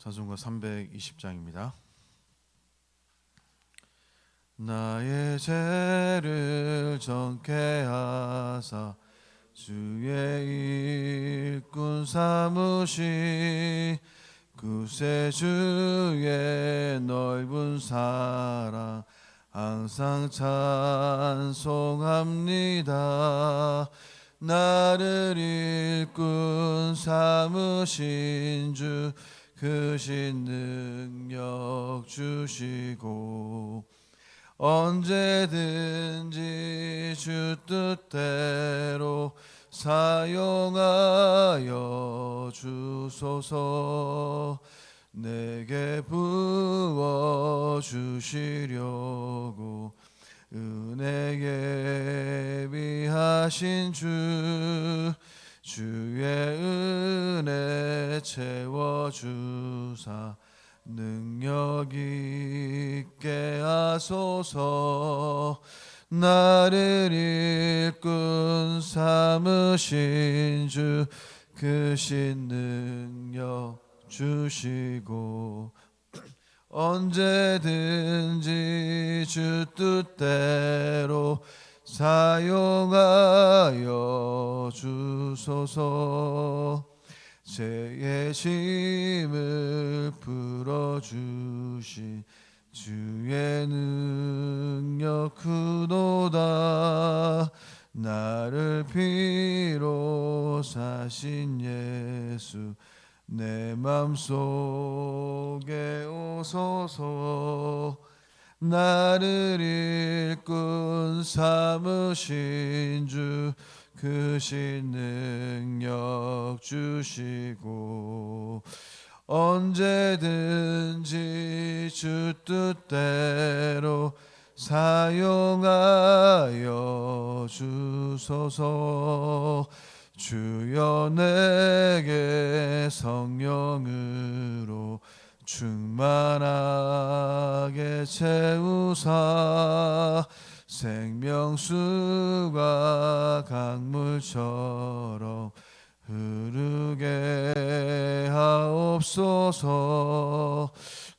자전거 320장입니다. 나의 죄를 정케 하사 주의 일꾼 삼으시 구세주의 넓은 사랑 항상 찬송합니다. 나를 일꾼 삼으신 주 크신 능력 주시고 언제든지 주 뜻대로 사용하여 주소서. 내게 부어 주시려고 은혜 예비하신 주의 은혜 채워주사 능력 있게 하소서. 나를 일꾼 삼으신 주 크신 능력 주시고 언제든지 주 뜻대로 사용하여 주소서. 죄의 짐을 풀어주신 주의 능력 크도다. 나를 피로 사신 예수 내 맘속에 오소서. 나를 일꾼 삼으신 주 크신 능력 주시고 언제든지 주 뜻대로 사용하여 주소서. 주여 내게 성령으로 충만하게 채우사 생명수가 강물처럼 흐르게 하옵소서.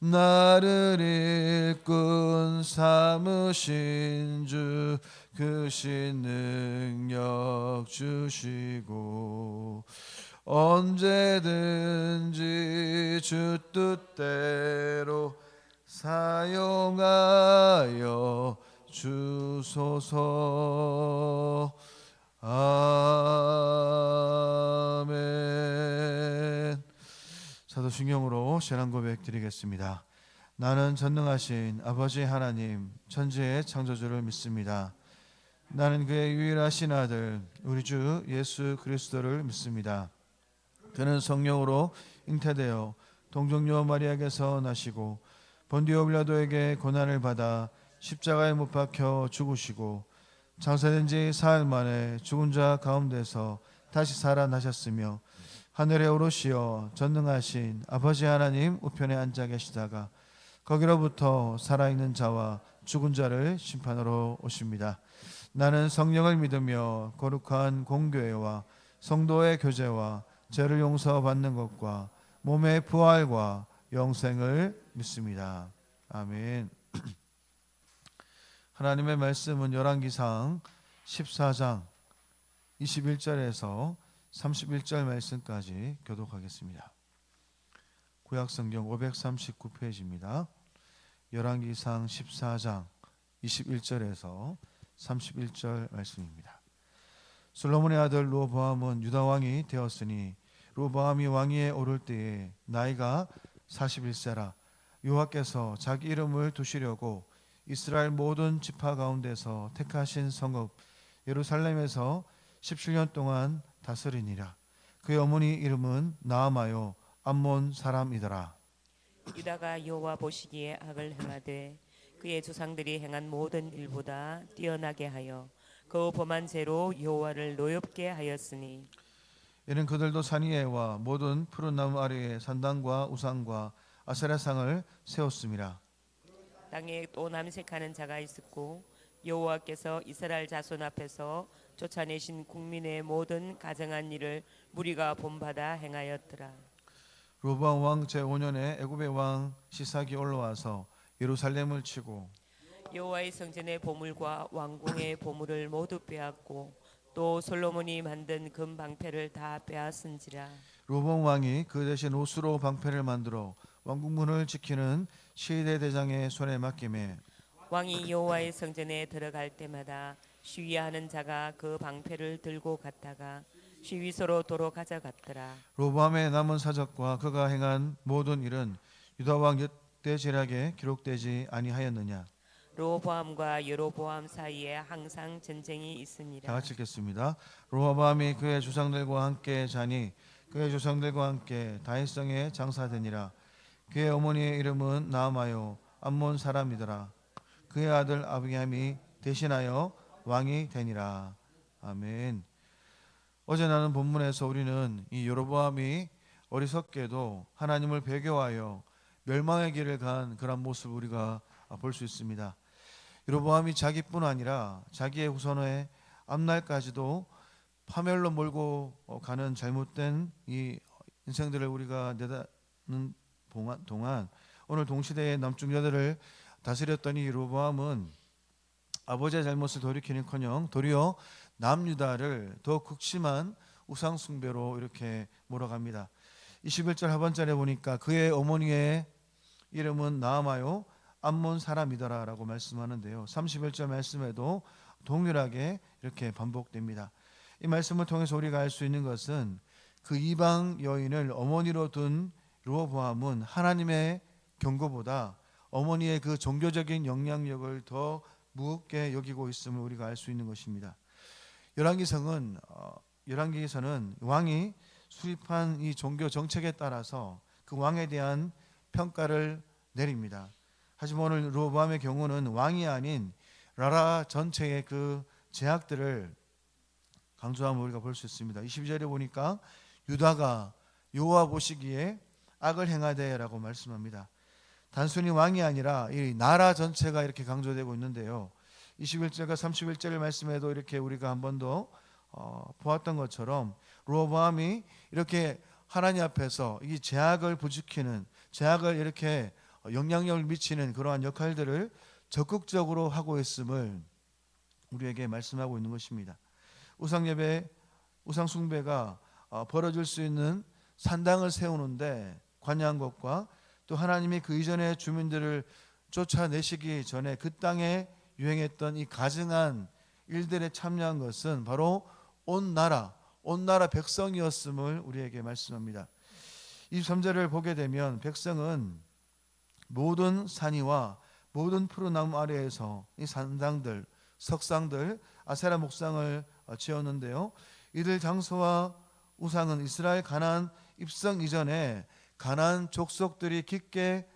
나를 일꾼 삼으신 주 크신 능력 주시고 언제든지 주 뜻대로 사용하여 주소서. 아멘. 사도신경으로 신앙 고백 드리겠습니다. 나는 전능하신 아버지 하나님 천지의 창조주를 믿습니다. 나는 그의 유일하신 아들 우리 주 예수 그리스도를 믿습니다. 그는 성령으로 잉태되어 동정녀 마리아에게서 나시고 본디오 빌라도에게 고난을 받아 십자가에 못 박혀 죽으시고 장사된 지 사흘 만에 죽은 자 가운데서 다시 살아나셨으며 하늘에 오르시어 전능하신 아버지 하나님 우편에 앉아 계시다가 거기로부터 살아있는 자와 죽은 자를 심판하러 오십니다. 나는 성령을 믿으며 거룩한 공교회와 성도의 교제와 죄를 용서받는 것과 몸의 부활과 영생을 믿습니다. 아멘. 하나님의 말씀은 열왕기상 14장 21절에서 31절 말씀까지 교독하겠습니다. 구약성경 539페이지입니다. 열왕기상 14장 21절에서 31절 말씀입니다. 솔로몬의 아들 르호보암은 유다 왕이 되었으니 르호보암이 왕위에 오를 때에 나이가 41세라. 여호와께서 자기 이름을 두시려고 이스라엘 모든 지파 가운데서 택하신 성읍 예루살렘에서 17년 동안 다스리니라. 그의 어머니 이름은 나아마요 암몬 사람이더라. 유다가 여호와 보시기에 악을 행하되 그의 조상들이 행한 모든 일보다 뛰어나게 하여 그 범한 죄로 여호와를 노엽게 하였으니 이는 그들도 산 위에와 모든 푸른 나무 아래에 산당과 우상과 아세라상을 세웠음이라. 땅에 또 남색하는 자가 있었고 여호와께서 이스라엘 자손 앞에서 쫓아내신 국민의 모든 가증한 일을 무리가 본받아 행하였더라. 로보암 왕 제5년에 애굽의 왕 시삭이 올라와서 예루살렘을 치고 여호와의 성전의 보물과 왕궁의 보물을 모두 빼앗고 또 솔로몬이 만든 금 방패를 다 빼앗은지라. 로보암 왕이 그 대신 옷으로 방패를 만들어 왕궁문을 지키는 시대 대장의 손에 맡기매 왕이 여호와의 성전에 들어갈 때마다 시위하는 자가 그 방패를 들고 갔다가 시위소로 도로 가져갔더라. 로보암의 남은 사적과 그가 행한 모든 일은 유다 왕 역대지략에 기록되지 아니하였느냐. 로보암과 여로보암 사이에 항상 전쟁이 다 있습니다. 같이 읽겠습니다. 로보암이 그의 조상들과 함께 자니 그의 조상들과 함께 다윗성에 장사되니라. 그의 어머니의 이름은 나아마요 암몬 사람이더라. 그의 아들 아비암이 대신하여 왕이 되니라. 아멘. 어제 나눈 본문에서 우리는 이 여로보암이 어리석게도 하나님을 배교하여 멸망의 길을 간 그런 모습을 우리가 볼 수 있습니다. 여로보암이 자기뿐 아니라 자기의 후손의 앞날까지도 파멸로 몰고 가는 잘못된 이 인생들을 우리가 내다는 동안 오늘 동시대의 남쪽 여대를 다스렸던 이 여로보암은 아버지의 잘못을 돌이키는커녕 도리어 남유다를 더 극심한 우상 숭배로 이렇게 몰아갑니다. 21절 하반절에 보니까 그의 어머니의 이름은 나아마요 암몬 사람이더라라고 말씀하는데요. 31절 말씀에도 동일하게 이렇게 반복됩니다. 이 말씀을 통해서 우리가 알 수 있는 것은 그 이방 여인을 어머니로 둔 르호보암은 하나님의 경고보다 어머니의 그 종교적인 영향력을 더 무겁게 여기고 있음을 우리가 알 수 있는 것입니다. 열왕기서는 왕이 수립한 이 종교 정책에 따라서 그 왕에 대한 평가를 내립니다. 하지만 오늘 르호보암의 경우는 왕이 아닌 나라 전체의 그 제약들을 강조함을 우리가 볼 수 있습니다. 22절에 보니까 유다가 여호와 보시기에 악을 행하되라고 말씀합니다. 단순히 왕이 아니라 이 나라 전체가 이렇게 강조되고 있는데요. 21절과 31절 말씀에도 이렇게 우리가 한 번 더 보았던 것처럼 르호보암이 이렇게 하나님 앞에서 이 제약을 부추기는 제약을 이렇게 영향력을 미치는 그러한 역할들을 적극적으로 하고 있음을 우리에게 말씀하고 있는 것입니다. 우상예배, 우상숭배가 벌어질 수 있는 산당을 세우는데 관여한 것과 또 하나님이 그 이전의 주민들을 쫓아내시기 전에 그 땅에 유행했던 이 가증한 일들에 참여한 것은 바로 온 나라 백성이었음을 우리에게 말씀합니다. 23절을 보게 되면 백성은 모든 산이와 모든 푸른 나무 아래에서 이 산당들, 석상들, 아세라 목상을 지었는데요. 이들 장소와 우상은 이스라엘 가나안 입성 이전에 가나안 족속들이 깊게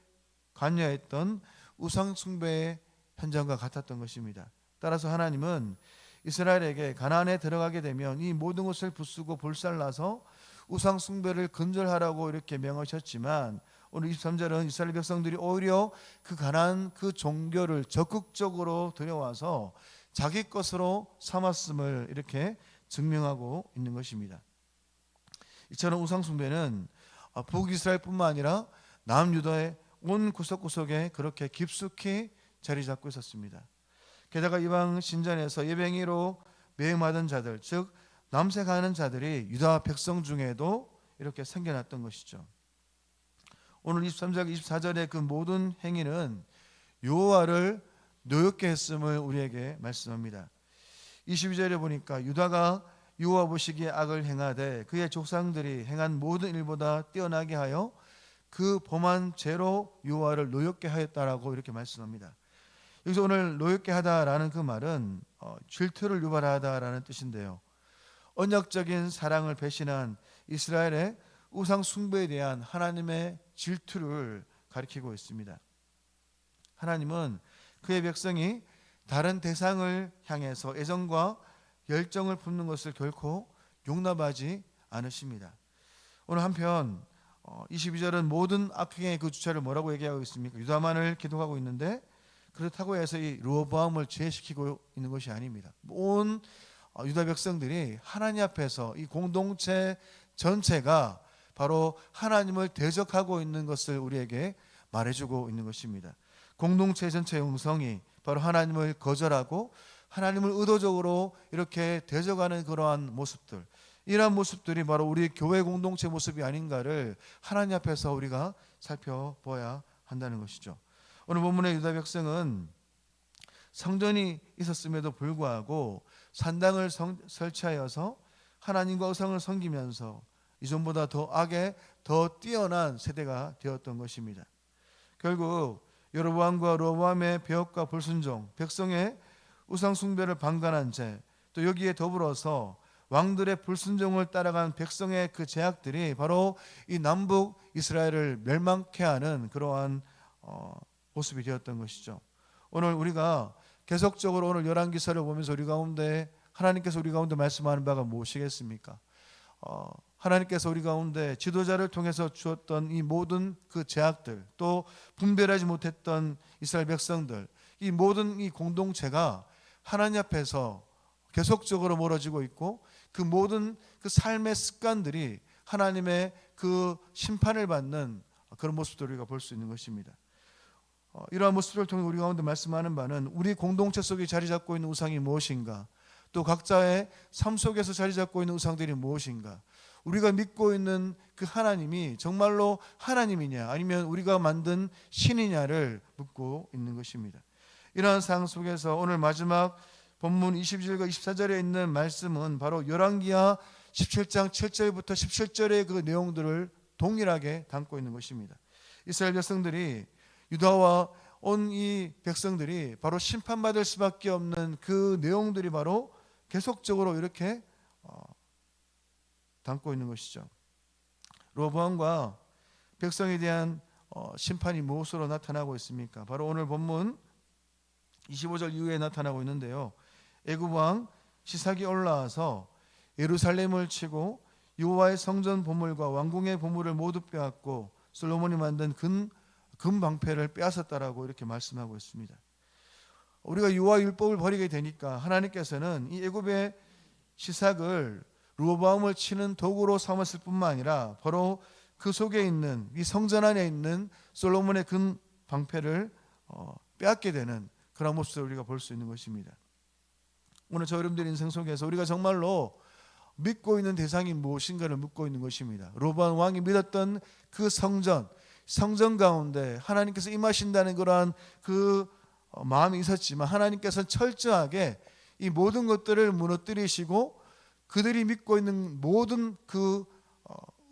관여했던 우상 숭배의 현장과 같았던 것입니다. 따라서 하나님은 이스라엘에게 가나안에 들어가게 되면 이 모든 것을 부수고 불살라서 우상 숭배를 근절하라고 이렇게 명하셨지만 오늘 23절은 이스라엘 백성들이 오히려 그 가나안 그 종교를 적극적으로 들여와서 자기 것으로 삼았음을 이렇게 증명하고 있는 것입니다. 이처럼 우상 숭배는 북이스라엘뿐만 아니라 남유다의 온 구석구석에 그렇게 깊숙이 자리 잡고 있었습니다. 게다가 이방 신전에서 예병이로 매임하던 자들, 즉 남색하는 자들이 유다 백성 중에도 이렇게 생겨났던 것이죠. 오늘 23절, 24절의 그 모든 행위는 여호와를 노엽게 했음을 우리에게 말씀합니다. 22절에 보니까 유다가 여호와 보시기에 악을 행하되 그의 족상들이 행한 모든 일보다 뛰어나게 하여 그 범한 죄로 여호와를 노엽게 하였다라고 이렇게 말씀합니다. 여기서 오늘 노엽게 하다라는 그 말은 질투를 유발하다라는 뜻인데요. 언약적인 사랑을 배신한 이스라엘의 우상 숭배에 대한 하나님의 질투를 가리키고 있습니다. 하나님은 그의 백성이 다른 대상을 향해서 애정과 열정을 품는 것을 결코 용납하지 않으십니다. 오늘 한편 22절은 모든 악행의 그 주체를 뭐라고 얘기하고 있습니까? 유다만을 기록하고 있는데 그렇다고 해서 이 르호보암을 제외시키고 있는 것이 아닙니다. 온 유다 백성들이 하나님 앞에서 이 공동체 전체가 바로 하나님을 대적하고 있는 것을 우리에게 말해주고 있는 것입니다. 공동체 전체의 형성이 바로 하나님을 거절하고 하나님을 의도적으로 이렇게 대적하는 그러한 모습들, 이러한 모습들이 바로 우리 교회 공동체 모습이 아닌가를 하나님 앞에서 우리가 살펴봐야 한다는 것이죠. 오늘 본문의 유다 백성은 성전이 있었음에도 불구하고 산당을 설치하여서 하나님과 우상을 섬기면서 이전보다 더 악에 더 뛰어난 세대가 되었던 것입니다. 결국 여로보암과 르호보암의 배역과 불순종, 백성의 우상 숭배를 방관한 죄, 또 여기에 더불어서 왕들의 불순종을 따라간 백성의 그 죄악들이 바로 이 남북 이스라엘을 멸망케 하는 그러한 모습이 되었던 것이죠. 오늘 우리가 계속적으로 오늘 열왕기서를 보면서 우리 가운데 하나님께서 우리 가운데 말씀하는 바가 무엇이겠습니까? 하나님께서 우리 가운데 지도자를 통해서 주었던 이 모든 그 죄악들, 또 분별하지 못했던 이스라엘 백성들, 이 모든 이 공동체가 하나님 앞에서 계속적으로 멀어지고 있고 그 모든 그 삶의 습관들이 하나님의 그 심판을 받는 그런 모습들을 우리가 볼 수 있는 것입니다. 이러한 모습을 통해 우리 가운데 말씀하는 바는 우리 공동체 속에 자리 잡고 있는 우상이 무엇인가, 또 각자의 삶 속에서 자리 잡고 있는 우상들이 무엇인가, 우리가 믿고 있는 그 하나님이 정말로 하나님이냐 아니면 우리가 만든 신이냐를 묻고 있는 것입니다. 이러한 상황 속에서 오늘 마지막 본문 22절과 24절에 있는 말씀은 바로 열왕기하 17장 7절부터 17절의 그 내용들을 동일하게 담고 있는 것입니다. 이스라엘 백성들이, 유다와 온 이 백성들이 바로 심판받을 수밖에 없는 그 내용들이 바로 계속적으로 이렇게 담고 있는 것이죠. 르호보암과 백성에 대한 심판이 무엇으로 나타나고 있습니까? 바로 오늘 본문 25절 이후에 나타나고 있는데요. 애굽 왕 시삭이 올라와서 예루살렘을 치고 여호와의 성전 보물과 왕궁의 보물을 모두 빼앗고 솔로몬이 만든 금 방패를 빼앗았다라고 이렇게 말씀하고 있습니다. 우리가 여호와 율법을 버리게 되니까 하나님께서는 이 애굽의 시삭을 르호보암을 치는 도구로 삼았을 뿐만 아니라 바로 그 속에 있는 이 성전 안에 있는 솔로몬의 금 방패를 빼앗게 되는 그런 모습을 우리가 볼 수 있는 것입니다. 오늘 저 여러분들의 인생 속에서 우리가 정말로 믿고 있는 대상이 무엇인가를 묻고 있는 것입니다. 르호보암 왕이 믿었던 그 성전 가운데 하나님께서 임하신다는 그러한 그 마음이 있었지만 하나님께서는 철저하게 이 모든 것들을 무너뜨리시고 그들이 믿고 있는 모든 그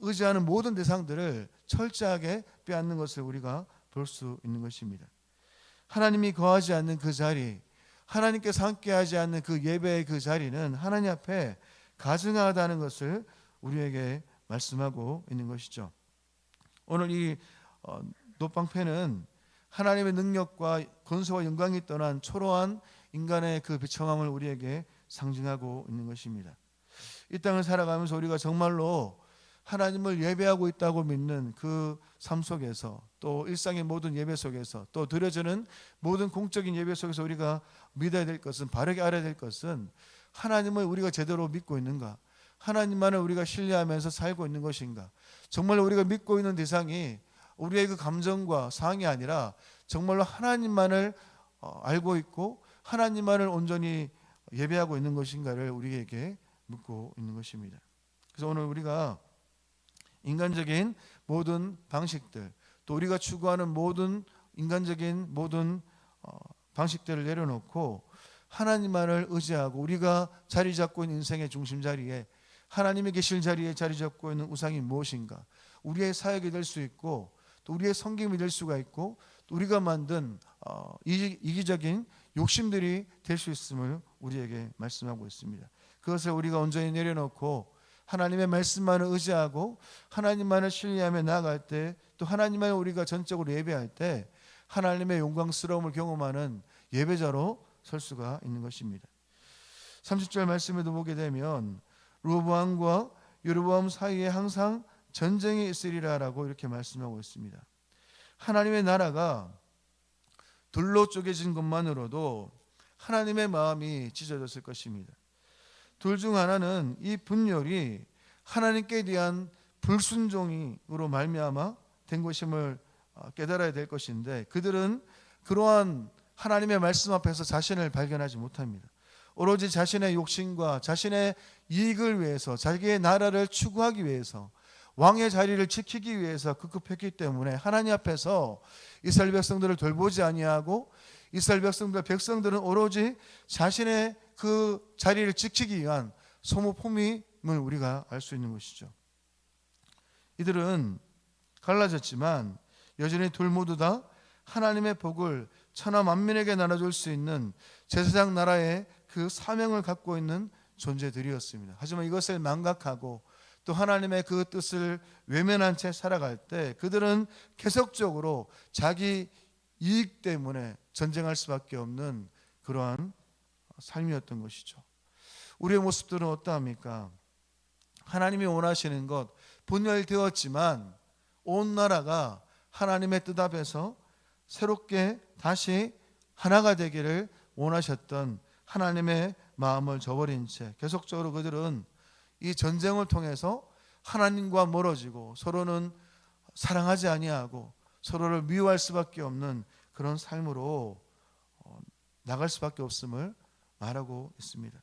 의지하는 모든 대상들을 철저하게 빼앗는 것을 우리가 볼 수 있는 것입니다. 하나님이 거하지 않는 그 자리, 하나님께서 함께하지 않는 그 예배의 그 자리는 하나님 앞에 가증하다는 것을 우리에게 말씀하고 있는 것이죠. 오늘 이 놋방패는 하나님의 능력과 권세와 영광이 떠난 초라한 인간의 그 비참함을 우리에게 상징하고 있는 것입니다. 이 땅을 살아가면서 우리가 정말로 하나님을 예배하고 있다고 믿는 그 삶 속에서, 또 일상의 모든 예배 속에서, 또 드려지는 모든 공적인 예배 속에서 우리가 믿어야 될 것은, 바르게 알아야 될 것은 하나님을 우리가 제대로 믿고 있는가, 하나님만을 우리가 신뢰하면서 살고 있는 것인가, 정말로 우리가 믿고 있는 대상이 우리의 그 감정과 상황이 아니라 정말로 하나님만을 알고 있고 하나님만을 온전히 예배하고 있는 것인가를 우리에게 묻고 있는 것입니다. 그래서 오늘 우리가 인간적인 모든 방식들, 또 우리가 추구하는 모든 인간적인 모든 방식들을 내려놓고 하나님만을 의지하고 우리가 자리 잡고 있는 인생의 중심 자리에, 하나님이 계실 자리에 자리 잡고 있는 우상이 무엇인가, 우리의 사역이 될 수 있고 또 우리의 섬김이 될 수가 있고 또 우리가 만든 이기적인 욕심들이 될 수 있음을 우리에게 말씀하고 있습니다. 그것을 우리가 온전히 내려놓고 하나님의 말씀만을 의지하고 하나님만을 신뢰하며 나아갈 때, 또 하나님만을 우리가 전적으로 예배할 때 하나님의 영광스러움을 경험하는 예배자로 설 수가 있는 것입니다. 30절 말씀에도 보게 되면 르호보암과 여로보암 사이에 항상 전쟁이 있으리라라고 이렇게 말씀하고 있습니다. 하나님의 나라가 둘로 쪼개진 것만으로도 하나님의 마음이 찢어졌을 것입니다. 둘 중 하나는 이 분열이 하나님께 대한 불순종으로 말미암아 된 것임을 깨달아야 될 것인데, 그들은 그러한 하나님의 말씀 앞에서 자신을 발견하지 못합니다. 오로지 자신의 욕심과 자신의 이익을 위해서, 자기의 나라를 추구하기 위해서, 왕의 자리를 지키기 위해서 급급했기 때문에 하나님 앞에서 이스라엘 백성들을 돌보지 아니하고, 이스라엘 백성들은 오로지 자신의 그 자리를 지키기 위한 소모품임을 우리가 알 수 있는 것이죠. 이들은 갈라졌지만 여전히 둘 모두 다 하나님의 복을 천하 만민에게 나눠줄 수 있는 제사장 나라의 그 사명을 갖고 있는 존재들이었습니다. 하지만 이것을 망각하고 또 하나님의 그 뜻을 외면한 채 살아갈 때 그들은 계속적으로 자기 이익 때문에 전쟁할 수밖에 없는 그러한 삶이었던 것이죠. 우리의 모습들은 어떠합니까? 하나님이 원하시는 것 분열되었지만 온 나라가 하나님의 뜻 앞에서 새롭게 다시 하나가 되기를 원하셨던 하나님의 마음을 저버린 채 계속적으로 그들은 이 전쟁을 통해서 하나님과 멀어지고 서로는 사랑하지 아니하고 서로를 미워할 수밖에 없는 그런 삶으로 나갈 수밖에 없음을 말하고 있습니다.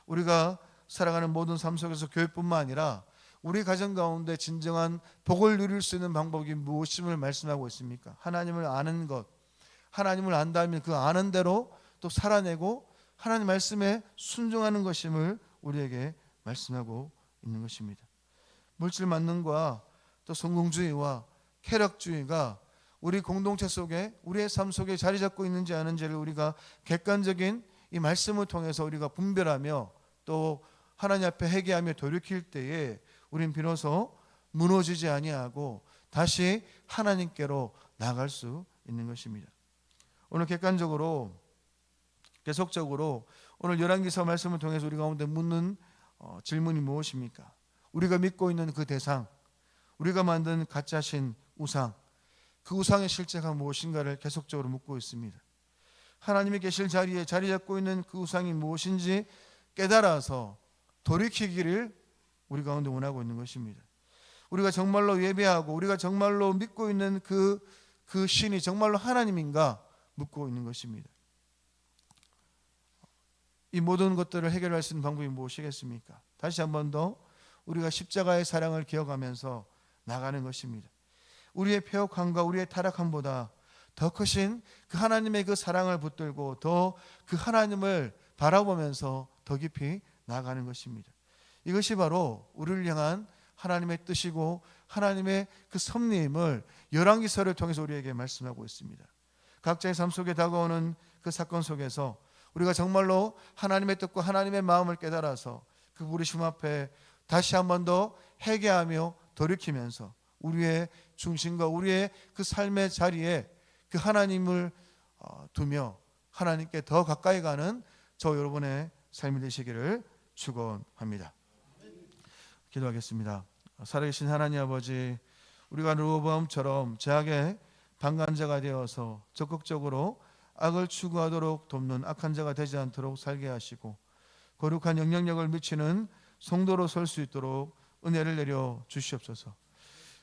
우리가 살아가는 모든 삶 속에서 교회뿐만 아니라 우리 가정 가운데 진정한 복을 누릴 수 있는 방법이 무엇임을 말씀하고 있습니까? 하나님을 아는 것, 하나님을 안다면 그 아는 대로 또 살아내고 하나님 말씀에 순종하는 것임을 우리에게 말씀하고 있는 것입니다. 물질 만능과 또 성공주의와 쾌락주의가 우리 공동체 속에, 우리의 삶 속에 자리 잡고 있는지 아닌지를 우리가 객관적인 이 말씀을 통해서 우리가 분별하며 또 하나님 앞에 회개하며 돌이킬 때에 우린 비로소 무너지지 아니하고 다시 하나님께로 나갈 수 있는 것입니다. 오늘 객관적으로 계속적으로 오늘 열왕기서 말씀을 통해서 우리 가운데 묻는 질문이 무엇입니까? 우리가 믿고 있는 그 대상, 우리가 만든 가짜신 우상, 그 우상의 실체가 무엇인가를 계속적으로 묻고 있습니다. 하나님이 계실 자리에 자리 잡고 있는 그 우상이 무엇인지 깨달아서 돌이키기를 우리 가운데 원하고 있는 것입니다. 우리가 정말로 예배하고 우리가 정말로 믿고 있는 그 신이 정말로 하나님인가 묻고 있는 것입니다. 이 모든 것들을 해결할 수 있는 방법이 무엇이겠습니까? 다시 한 번 더 우리가 십자가의 사랑을 기억하면서 나가는 것입니다. 우리의 폐역함과 우리의 타락함보다 더 크신 그 하나님의 그 사랑을 붙들고 더 그 하나님을 바라보면서 더 깊이 나아가는 것입니다. 이것이 바로 우리를 향한 하나님의 뜻이고 하나님의 그 섭리임을 열왕기서를 통해서 우리에게 말씀하고 있습니다. 각자의 삶 속에 다가오는 그 사건 속에서 우리가 정말로 하나님의 뜻과 하나님의 마음을 깨달아서 그 부르심 앞에 다시 한 번 더 회개하며 돌이키면서 우리의 중심과 우리의 그 삶의 자리에 그 하나님을 두며 하나님께 더 가까이 가는 저 여러분의 삶이 되시기를 축원합니다. 기도하겠습니다. 살아계신 하나님 아버지, 우리가 르호보암처럼 죄악의 방관자가 되어서 적극적으로 악을 추구하도록 돕는 악한 자가 되지 않도록 살게 하시고 거룩한 영향력을 미치는 성도로 설 수 있도록 은혜를 내려 주시옵소서.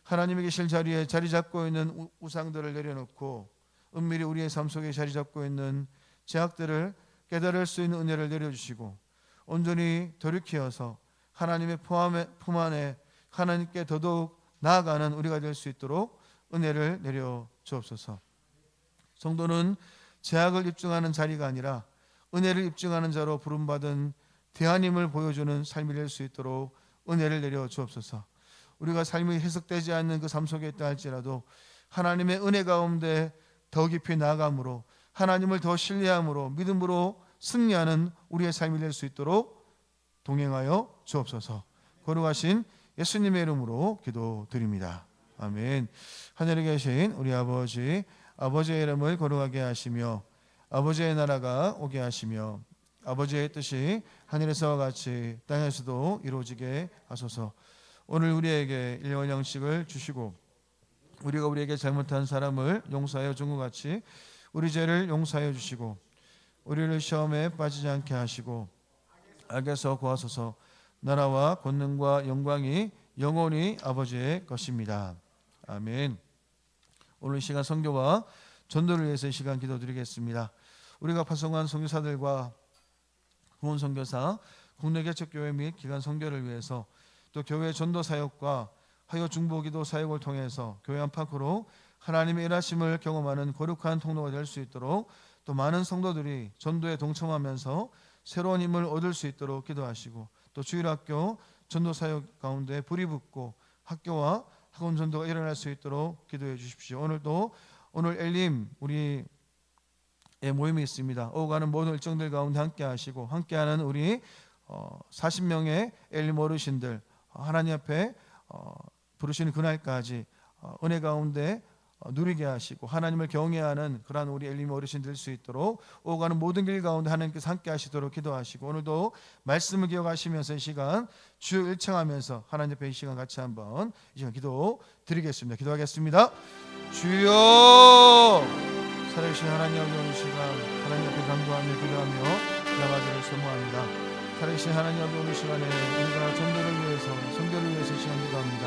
하나님이 계실 자리에 자리 잡고 있는 우상들을 내려놓고 은밀히 우리의 삶 속에 자리 잡고 있는 죄악들을 깨달을 수 있는 은혜를 내려주시고 온전히 돌이키어서 하나님의 품 안에 하나님께 더더욱 나아가는 우리가 될 수 있도록 은혜를 내려 주옵소서. 성도는 죄악을 입증하는 자리가 아니라 은혜를 입증하는 자로 부름받은 대하님을 보여주는 삶이 될 수 있도록 은혜를 내려 주옵소서. 우리가 삶이 해석되지 않는 그 삶 속에 있다 할지라도 하나님의 은혜 가운데 더 깊이 나아감으로 하나님을 더 신뢰함으로 믿음으로 승리하는 우리의 삶이 될 수 있도록 동행하여 주옵소서. 거룩하신 예수님의 이름으로 기도드립니다. 아멘. 하늘에 계신 우리 아버지, 아버지의 이름을 거룩하게 하시며 아버지의 나라가 오게 하시며 아버지의 뜻이 하늘에서와 같이 땅에서도 이루어지게 하소서. 오늘 우리에게 일용할 양식을 주시고 우리가 우리에게 잘못한 사람을 용서하여 준 것 같이 우리 죄를 용서하여 주시고 우리를 시험에 빠지지 않게 하시고 악에서 구하소서. 나라와 권능과 영광이 영원히 아버지의 것입니다. 아멘. 오늘 이 시간 선교와 전도를 위해서 이 시간 기도드리겠습니다. 우리가 파송한 선교사들과 후원 선교사, 국내 개척교회 및 기간 선교를 위해서 또 교회 전도 사역과 하여 중보기도 사역을 통해서 교회 안팎으로 하나님의 일하심을 경험하는 거룩한 통로가 될 수 있도록 또 많은 성도들이 전도에 동참하면서 새로운 힘을 얻을 수 있도록 기도하시고 또 주일학교 전도 사역 가운데 불이 붙고 학교와 학원 전도가 일어날 수 있도록 기도해 주십시오. 오늘 엘림 우리의 모임이 있습니다. 오가는 모든 일정들 가운데 함께 하시고 함께하는 우리 40명의 엘림 어르신들 하나님 앞에 부르시는 그날까지 은혜 가운데 누리게 하시고 하나님을 경외하는 그러한 우리 엘림 어르신 될 수 있도록 오가는 모든 길 가운데 하나님께서 함께 하시도록 기도하시고 오늘도 말씀을 기억하시면서 이 시간 주여 일청하면서 하나님 앞에 이 시간 같이 한번 이 시간 기도 드리겠습니다. 기도하겠습니다. 주여 살아계신 하나님 아버지, 이 시간 하나님 앞에 간구하며 기도하며 나가기를 소모합니다. 살아계신 하나님 아버지, 이 시간에 우리가 전도를 위해서 선교를 위해서 이 시간 기도합니다.